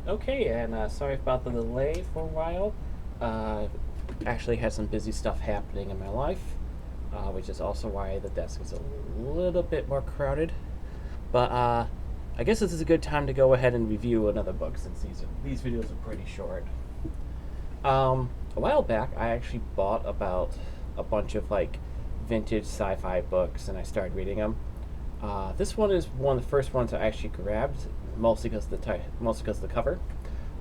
Okay, and sorry about the delay for a while. Uh, actually had some busy stuff happening in my life, which is also why the desk is a little bit more crowded. But I guess this is a good time to go ahead and review another book since these videos are pretty short. A while back, I actually bought about a bunch of like vintage sci-fi books, and I started reading them. This one is one of the first ones I actually grabbed, mostly because of the cover.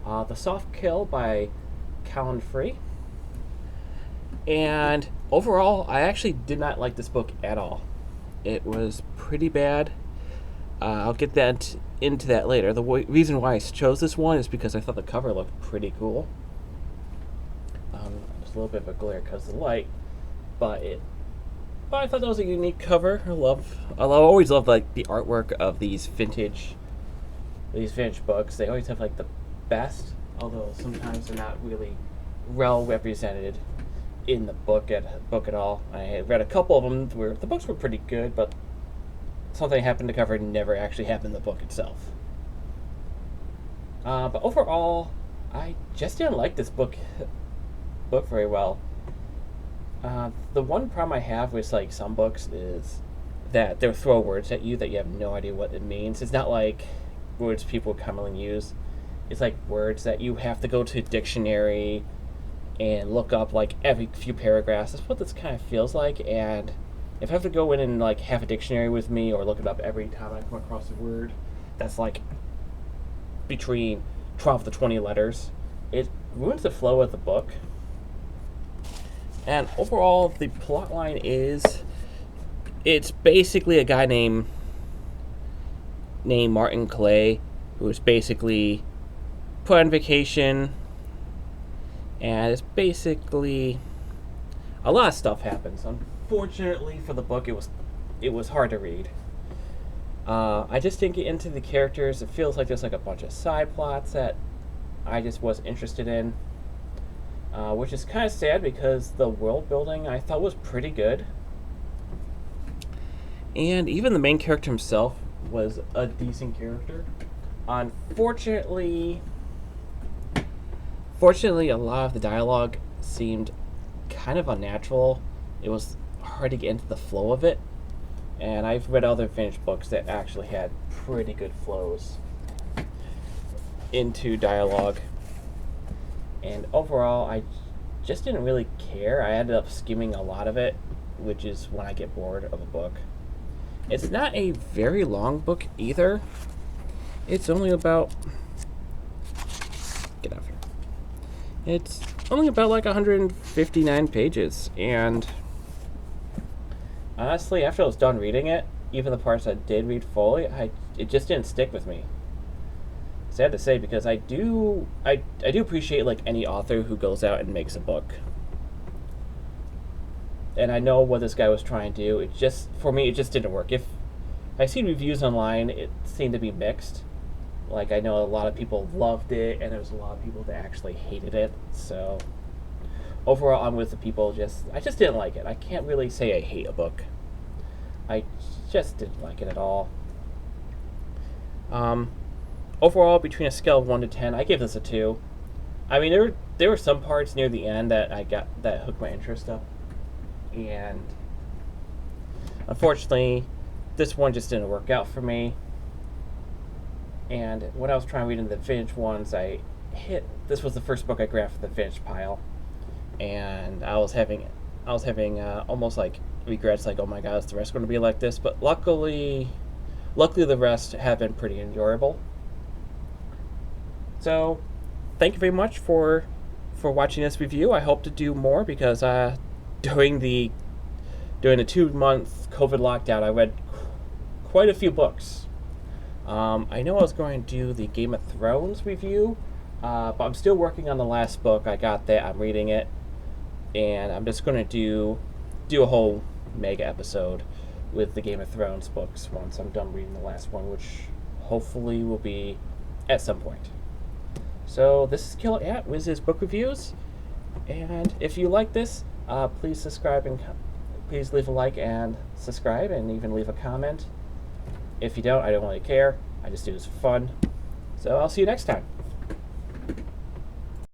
The Soft Kill by Colin. And overall, I actually did not like this book at all. It was pretty bad. I'll get into that later. Reason why I chose this one is because I thought the cover looked pretty cool. There's a little bit of a glare because of the light, but I thought that was a unique always love like the artwork of these vintage books. They always have like the best, although sometimes they're not really well represented in the book at all. I had read a couple of them where the books were pretty good, but something happened to cover never actually happened in the book itself. But overall, I just didn't like this book very well. The one problem I have with like some books is that they'll throw words at you that you have no idea what it means. It's not like words people commonly use. It's like words that you have to go to a dictionary and look up like every few paragraphs. That's what this kind of feels like. And if I have to go in and like have a dictionary with me or look it up every time I come across a word that's like between 12 to 20 letters, it ruins the flow of the book. And overall, the plot line it's basically a guy named Martin Clay who is basically put on vacation, and it's basically a lot of stuff happens. Unfortunately for the book, it was hard to read. I just didn't get into the characters. It feels like there's like a bunch of side plots that I just wasn't interested in. Which is kind of sad because the world building I thought was pretty good. And even the main character himself was a decent character. Unfortunately, a lot of the dialogue seemed kind of unnatural. It was hard to get into the flow of it. And I've read other finished books that actually had pretty good flows into dialogue. And overall, I just didn't really care. I ended up skimming a lot of it, which is when I get bored of a book. It's not a very long book either. It's only about... Get out here. It's only about like 159 pages. And honestly, after I was done reading it, even the parts I did read fully, it just didn't stick with me. Sad to say, because I do appreciate like any author who goes out and makes a book, and I know what this guy was trying to do. It just didn't work. If I see reviews online, it seemed to be mixed. Like I know a lot of people loved it, and there was a lot of people that actually hated it. So overall, I'm with the people. I just didn't like it. I can't really say I hate a book. I just didn't like it at all. Overall, between a scale of 1 to 10, I give this a 2. I mean, there were some parts near the end that hooked my interest up, and unfortunately, this one just didn't work out for me. And when I was trying to read into the vintage ones, this was the first book I grabbed for the vintage pile, and I was having almost like regrets, like, oh my god, is the rest going to be like this? But luckily the rest have been pretty enjoyable. So, thank you very much for watching this review. I hope to do more because during the 2-month COVID lockdown, I read quite a few books. I know I was going to do the Game of Thrones review, but I'm still working on the last book. I got that. I'm reading it, and I'm just going to do a whole mega episode with the Game of Thrones books once I'm done reading the last one, which hopefully will be at some point. So this is Killer at Wiz's Book Reviews, and if you like this, please subscribe and please leave a like and subscribe, and even leave a comment. If you don't, I don't really care. I just do this for fun. So I'll see you next time.